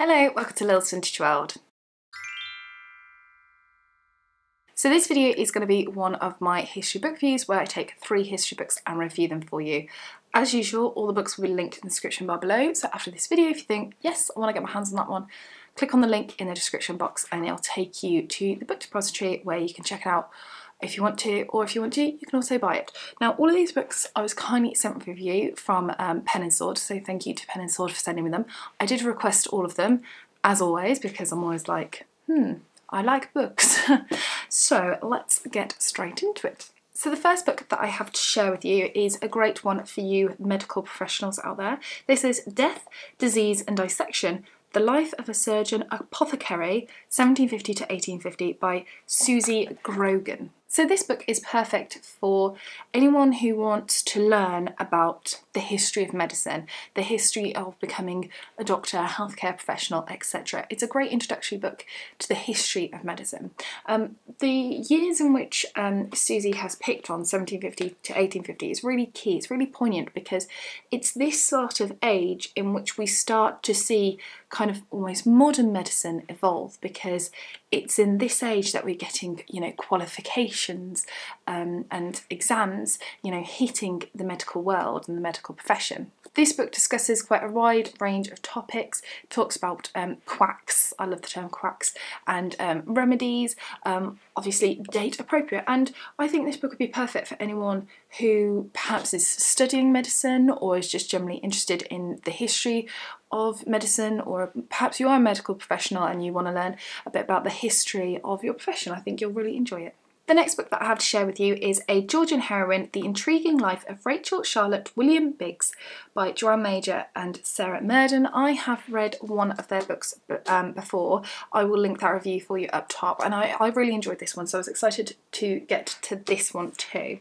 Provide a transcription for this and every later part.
Hello, welcome to Lil's Vintage World. So this video is going to be one of my history book reviews where I take 3 history books and review them for you. As usual, all the books will be linked in the description bar below, so after this video if you think, yes, I want to get my hands on that one, click on the link in the description box and it'll take you to the book depository where you can check it out if you want to, or if you want to, you can also buy it. Now, all of these books I was kindly sent with review from Pen and Sword, so thank you to Pen and Sword for sending me them. I did request all of them, as always, because I'm always like, I like books. So let's get straight into it. So the first book that I have to share with you is a great one for you medical professionals out there. This is Death, Disease and Dissection, The Life of a Surgeon Apothecary, 1750 to 1850 by Suzy Grogan. So this book is perfect for anyone who wants to learn about the history of medicine, the history of becoming a doctor, a healthcare professional, etc. It's a great introductory book to the history of medicine. The years in which Suzy has picked on, 1750 to 1850, is really key. It's really poignant because it's this sort of age in which we start to see kind of almost modern medicine evolve, because it's in this age that we're getting, qualifications and exams, hitting the medical world and the medical profession. This book discusses quite a wide range of topics. It talks about quacks, I love the term quacks, and remedies, obviously date appropriate, and I think this book would be perfect for anyone who perhaps is studying medicine or is just generally interested in the history of medicine, or perhaps you are a medical professional and you want to learn a bit about the history of your profession. I think you'll really enjoy it. The next book that I have to share with you is A Georgian Heroine, The Intriguing Life of Rachel Charlotte William Biggs by Joanne Major and Sarah Murden. I have read one of their books before. I will link that review for you up top, and I really enjoyed this one, so I was excited to get to this one too.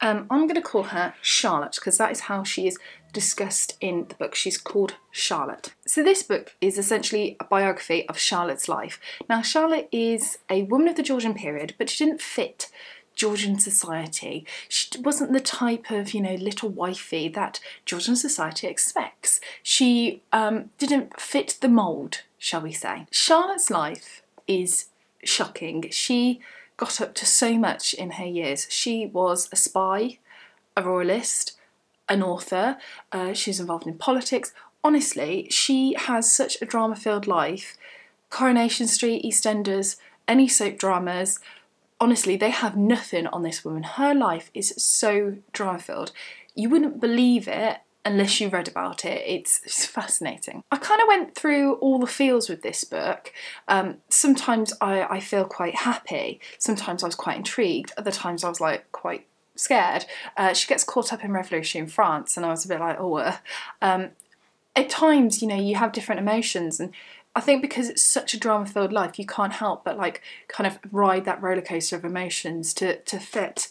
I'm going to call her Charlotte because that is how she is discussed in the book. She's called Charlotte. So this book is essentially a biography of Charlotte's life. Now, Charlotte is a woman of the Georgian period, but she didn't fit Georgian society. She wasn't the type of, little wifey that Georgian society expects. She didn't fit the mould, shall we say. Charlotte's life is shocking. She got up to so much in her years. She was a spy, a royalist, an author, she was involved in politics. Honestly, she has such a drama-filled life. Coronation Street, EastEnders, any soap dramas, honestly, they have nothing on this woman. Her life is so drama-filled. You wouldn't believe it unless you read about it. It's fascinating. I kind of went through all the feels with this book. Sometimes I feel quite happy, sometimes I was quite intrigued, other times I was like quite scared. She gets caught up in revolution in France and I was a bit like, at times, you have different emotions, and I think because it's such a drama-filled life, you can't help but kind of ride that roller coaster of emotions to fit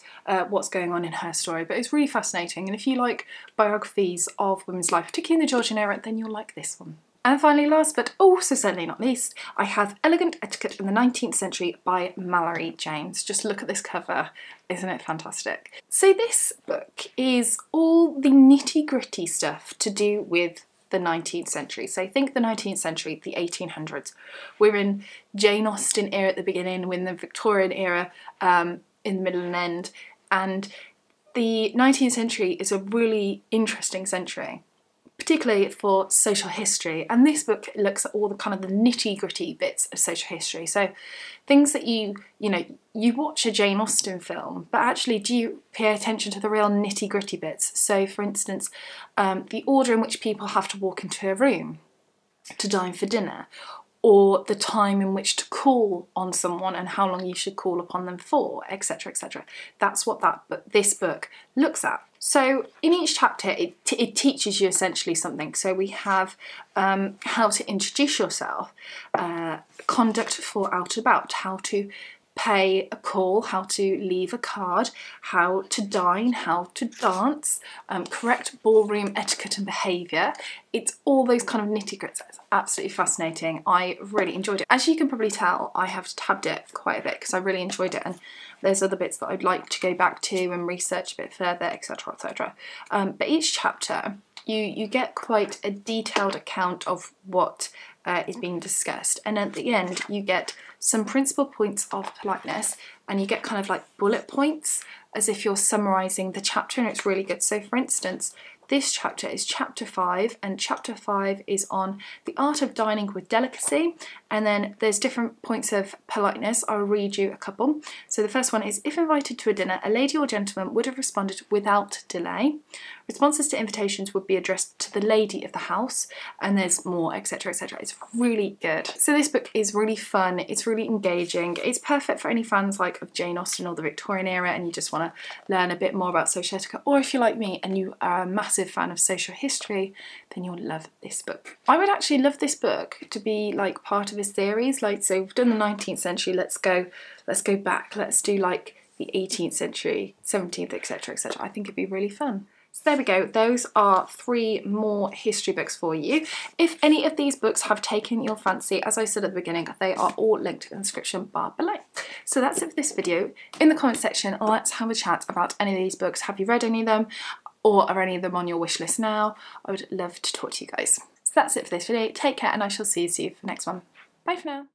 what's going on in her story. But it's really fascinating, and if you like biographies of women's life, particularly in the Georgian era, then you'll like this one. And finally, last but also certainly not least, I have Elegant Etiquette in the 19th Century by Malory James. Just look at this cover, isn't it fantastic? So this book is all the nitty-gritty stuff to do with the 19th century. So think the 19th century, the 1800s. We're in Jane Austen era at the beginning, we're in the Victorian era in the middle and end, and the 19th century is a really interesting century, particularly for social history, and this book looks at all the kind of the nitty-gritty bits of social history. So things that you watch a Jane Austen film, but actually do you pay attention to the real nitty-gritty bits? So for instance, the order in which people have to walk into a room to dine for dinner, or the time in which to call on someone and how long you should call upon them for, etc, etc. That's what this book looks at. So in each chapter it teaches you essentially something. So we have how to introduce yourself, conduct for out and about, how to pay a call, how to leave a card, how to dine, how to dance, correct ballroom etiquette and behaviour. It's all those kind of nitty-gritty. It's absolutely fascinating. I really enjoyed it. As you can probably tell, I have tabbed it quite a bit because I really enjoyed it, and there's other bits that I'd like to go back to and research a bit further, etc, etc. But each chapter you get quite a detailed account of what is being discussed, and at the end you get some principal points of politeness, and you get kind of like bullet points as if you're summarising the chapter, and it's really good. So for instance, this chapter is chapter 5, and chapter 5 is on the art of dining with delicacy, and then there's different points of politeness. I'll read you a couple. So the first one is, if invited to a dinner, a lady or gentleman would have responded without delay. Responses to invitations would be addressed to the lady of the house, and there's more, etc, etc. It's really good. So this book is really fun, it's really engaging, it's perfect for any fans like of Jane Austen or the Victorian era and you just want to learn a bit more about social etiquette, or if you're like me and you are a massive fan of social history, then you'll love this book. I would actually love this book to be like part of a series, like, so we've done the 19th century, let's go back, let's do like the 18th century, 17th, etc, etc. I think it'd be really fun. So there we go, those are 3 more history books for you. If any of these books have taken your fancy, as I said at the beginning, they are all linked in the description bar below. So that's it for this video. In the comment section, let's have a chat about any of these books. Have you read any of them? Or are any of them on your wish list now? I would love to talk to you guys. So that's it for this video. Take care, and I shall see you for the next one. Bye for now.